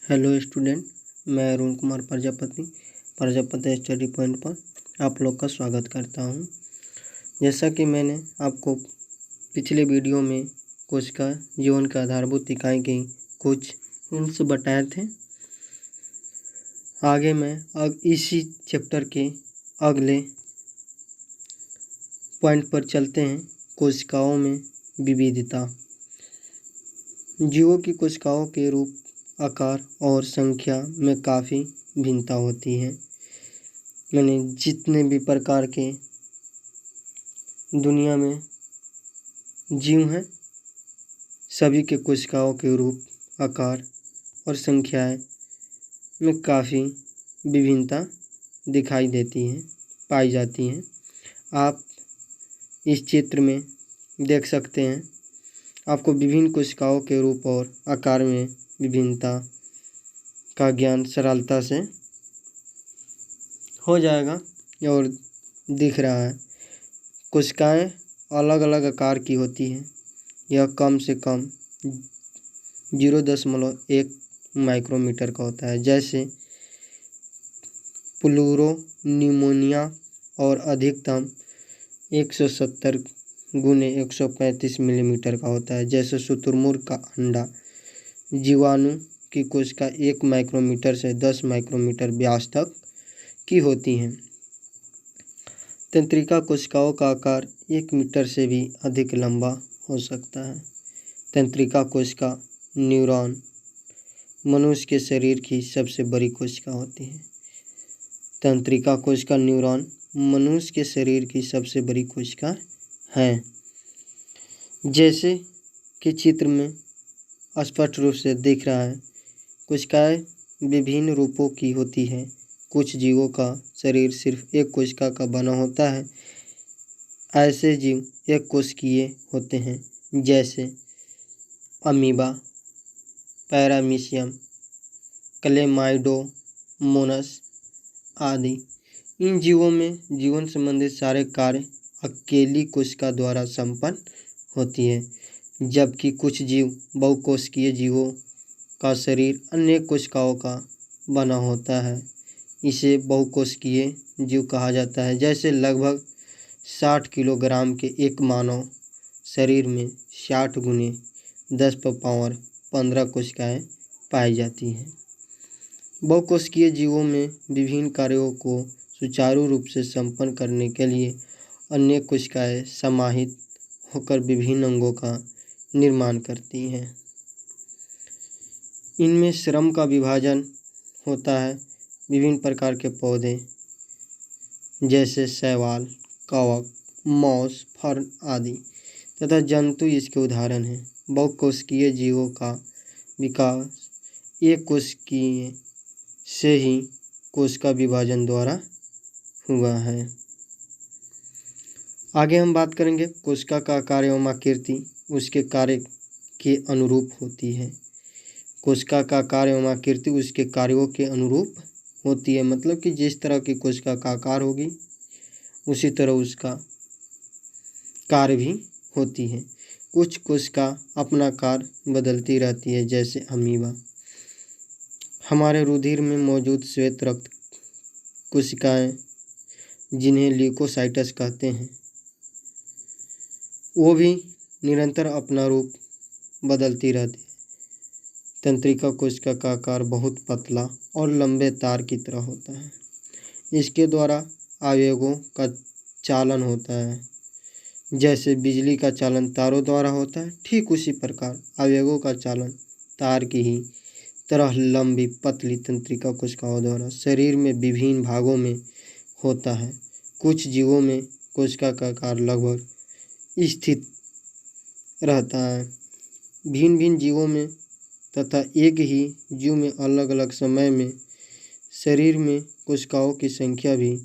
Hello student, मैं Arun Kumar Prajapati study point पर आप लोग का स्वागत करता हूं। जैसा कि मैंने आपको पिछले वीडियो में कोशिका जीवन के आधारभूत इकाई की कुछ हिंट्स बताए थे। आगे मैं अब इसी चैप्टर के अगले पॉइंट पर चलते हैं। कोशिकाओं में विविधता। जीवों की कोशिकाओं के रूप, आकार और संख्या में काफ़ी भिन्नता होती है। यानी जितने भी प्रकार के दुनिया में जीव हैं, सभी के कोशिकाओं के रूप, आकार और संख्याएं में काफ़ी विभिन्नता दिखाई देती है, पाई जाती हैं। आप इस चित्र में देख सकते हैं। आपको विभिन्न कोशिकाओं के रूप और आकार में विभिन्नता का ज्ञान सरलता से हो जाएगा और दिख रहा है। कोशिकाएं अलग अलग आकार की होती हैं। यह कम से कम 0.1 माइक्रोमीटर का होता है, जैसे प्लूरोनिमोनिया, और अधिकतम 170 गुने 135 मिलीमीटर का होता है, जैसे शुतुरमुर्ग का अंडा। जीवाणु की कोशिका 1 माइक्रोमीटर से 10 माइक्रोमीटर व्यास तक की होती हैं। तंत्रिका कोशिकाओं का आकार 1 मीटर से भी अधिक लंबा हो सकता है। तंत्रिका कोशिका न्यूरॉन मनुष्य के शरीर की सबसे बड़ी कोशिका होती है। तंत्रिका कोशिका न्यूरॉन मनुष्य के शरीर की सबसे बड़ी कोशिका है। जैसे कि चित्र में स्पष्ट रूप से दिख रहा है, कोशिकाएं विभिन्न रूपों की होती है। कुछ जीवों का शरीर सिर्फ एक कोशिका का बना होता है। ऐसे जीव एक कोशिकीय होते हैं, जैसे अमीबा, पैरामीशियम, क्लेमाइडोमोनास आदि। इन जीवों में जीवन संबंधित सारे कार्य अकेली कोशिका द्वारा संपन्न होती है, जबकि कुछ जीव बहुकोशिकीय जीवों का शरीर अनेक कोशिकाओं का बना होता है। इसे बहुकोशिकीय जीव कहा जाता है। जैसे लगभग 60 किलोग्राम के एक मानव शरीर में 60 गुने 10⁻15 कोशिकाएं पाई जाती हैं। बहुकोशिकीय जीवों में विभिन्न कार्यों को सुचारू रूप से संपन्न करने के लिए अनेक कोशिकाएं समाहित होकर विभिन्न अंगों का निर्माण करती हैं। इनमें श्रम का विभाजन होता है। विभिन्न प्रकार के पौधे जैसे शैवाल, कवक, मौस, फर्न आदि तथा जंतु इसके उदाहरण हैं। बहुकोशिकीय जीवों का विकास एक कोशिकीय से ही कोशिका विभाजन द्वारा हुआ है। आगे हम बात करेंगे कोशिका का आकार एवं आकृति उसके कार्य के अनुरूप होती है। कोशिका का आकार एवं आकृति उसके कार्यों के अनुरूप होती है, मतलब कि जिस तरह की कोशिका का आकार होगी उसी तरह उसका कार्य भी होती है। कुछ कोशिका अपना कार्य बदलती रहती है, जैसे अमीबा। हमारे रुधिर में मौजूद श्वेत रक्त कोशिकाएं, जिन्हें ल्यूकोसाइट्स कहते हैं, वो भी निरंतर अपना रूप बदलती रहती है। तंत्रिका कोशिका का आकार बहुत पतला और लंबे तार की तरह होता है। इसके द्वारा आवेगों का चालन होता है। जैसे बिजली का चालन तारों द्वारा होता है, ठीक उसी प्रकार आवेगों का चालन तार की ही तरह लंबी पतली तंत्रिका कोशिकाओं द्वारा शरीर में विभिन्न भागों में होता है। कुछ जीवों में कोशिका का आकार लगभग स्थित रहता है। भिन्न भिन्न जीवों में तथा एक ही जीव में अलग अलग समय में शरीर में कोशिकाओं की संख्या भी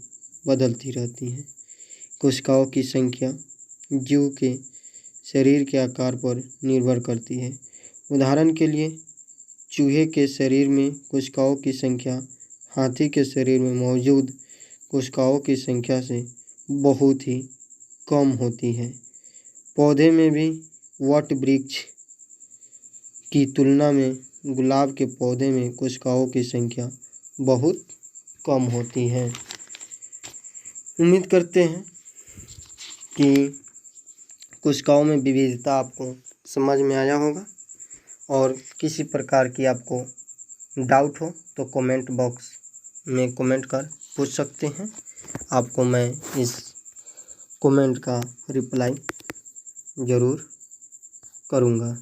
बदलती रहती है। कोशिकाओं की संख्या जीव के शरीर के आकार पर निर्भर करती है। उदाहरण के लिए चूहे के शरीर में कोशिकाओं की संख्या हाथी के शरीर में मौजूद कोशिकाओं की संख्या से बहुत ही कम होती है। पौधे में भी वट वृक्ष की तुलना में गुलाब के पौधे में कोशिकाओं की संख्या बहुत कम होती है। उम्मीद करते हैं कि कोशिकाओं में विविधता आपको समझ में आया होगा, और किसी प्रकार की आपको डाउट हो तो कमेंट बॉक्स में कमेंट कर पूछ सकते हैं। आपको मैं इस कमेंट का रिप्लाई ज़रूर करूँगा।